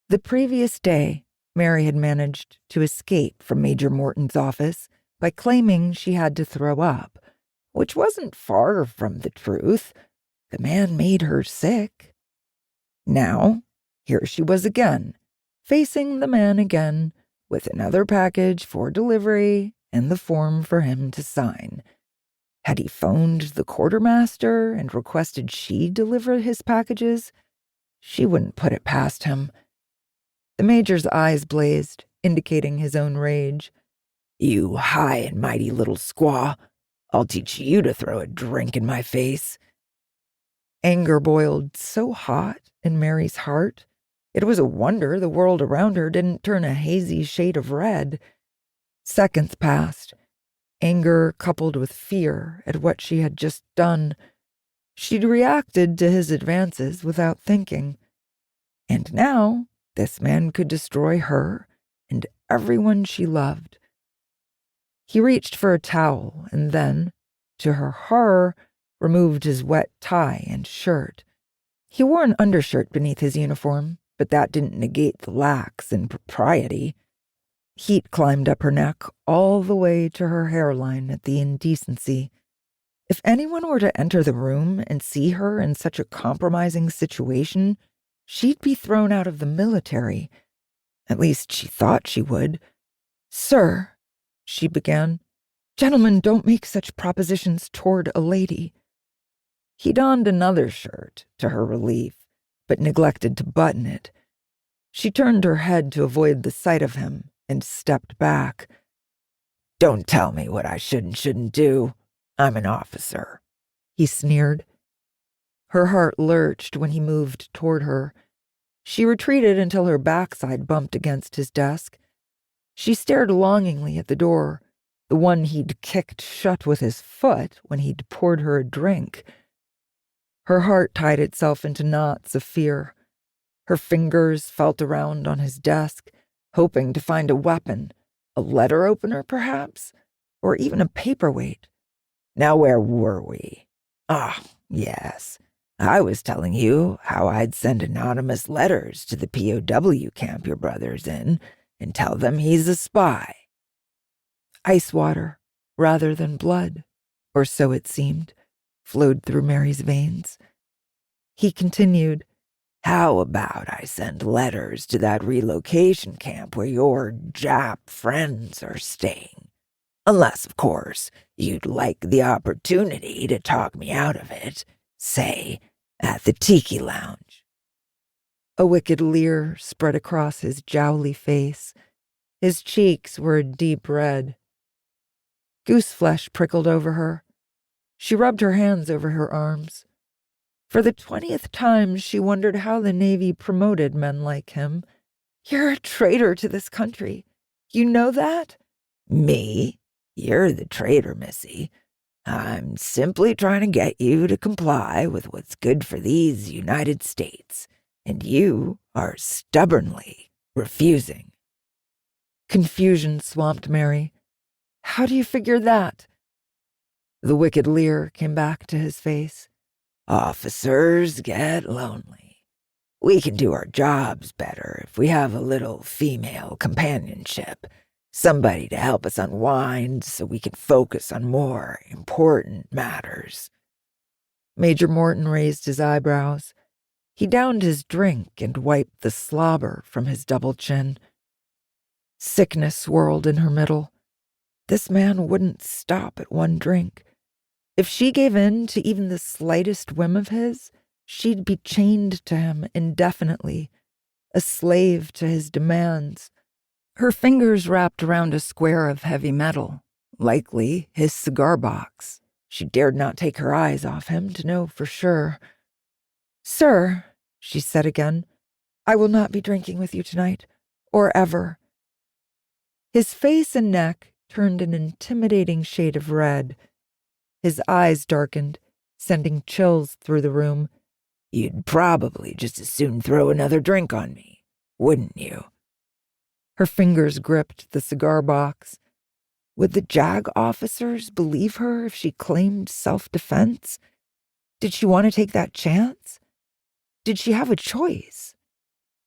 The previous day, Mary had managed to escape from Major Morton's office by claiming she had to throw up, which wasn't far from the truth. The man made her sick. Now, here she was again, facing the man again, with another package for delivery and the form for him to sign. Had he phoned the quartermaster and requested she deliver his packages? She wouldn't put it past him. The major's eyes blazed, indicating his own rage. "You high and mighty little squaw. I'll teach you to throw a drink in my face." Anger boiled so hot in Mary's heart, it was a wonder the world around her didn't turn a hazy shade of red. Seconds passed, anger coupled with fear at what she had just done. She'd reacted to his advances without thinking. And now, this man could destroy her and everyone she loved. He reached for a towel and then, to her horror, removed his wet tie and shirt. He wore an undershirt beneath his uniform, but that didn't negate the lacks in propriety. Heat climbed up her neck all the way to her hairline at the indecency. If anyone were to enter the room and see her in such a compromising situation, she'd be thrown out of the military. At least she thought she would. "Sir," she began, "gentlemen don't make such propositions toward a lady." He donned another shirt, to her relief, but neglected to button it. She turned her head to avoid the sight of him and stepped back. "Don't tell me what I should and shouldn't do. I'm an officer," he sneered. Her heart lurched when he moved toward her. She retreated until her backside bumped against his desk. She stared longingly at the door, the one he'd kicked shut with his foot when he'd poured her a drink. Her heart tied itself into knots of fear. Her fingers felt around on his desk, hoping to find a weapon, a letter opener perhaps, or even a paperweight. Now where were we? Ah, yes. I was telling you how I'd send anonymous letters to the POW camp your brother's in and tell them he's a spy. Ice water, rather than blood, or so it seemed, flowed through Mary's veins. He continued, "How about I send letters to that relocation camp where your Jap friends are staying? Unless, of course, you'd like the opportunity to talk me out of it, say, at the Tiki Lounge." A wicked leer spread across his jowly face. His cheeks were a deep red. Gooseflesh prickled over her. She rubbed her hands over her arms. For the 20th time, she wondered how the Navy promoted men like him. "You're a traitor to this country. You know that?" "Me? You're the traitor, Missy. I'm simply trying to get you to comply with what's good for these United States, and you are stubbornly refusing." Confusion swamped Mary. "How do you figure that?" The wicked leer came back to his face. "Officers get lonely. We can do our jobs better if we have a little female companionship, somebody to help us unwind so we can focus on more important matters." Major Morton raised his eyebrows. He downed his drink and wiped the slobber from his double chin. Sickness swirled in her middle. This man wouldn't stop at one drink. If she gave in to even the slightest whim of his, she'd be chained to him indefinitely, a slave to his demands. Her fingers wrapped around a square of heavy metal, likely his cigar box. She dared not take her eyes off him to know for sure. "Sir," she said again, "I will not be drinking with you tonight, or ever." His face and neck turned an intimidating shade of red. His eyes darkened, sending chills through the room. "You'd probably just as soon throw another drink on me, wouldn't you?" Her fingers gripped the cigar box. Would the JAG officers believe her if she claimed self-defense? Did she want to take that chance? Did she have a choice?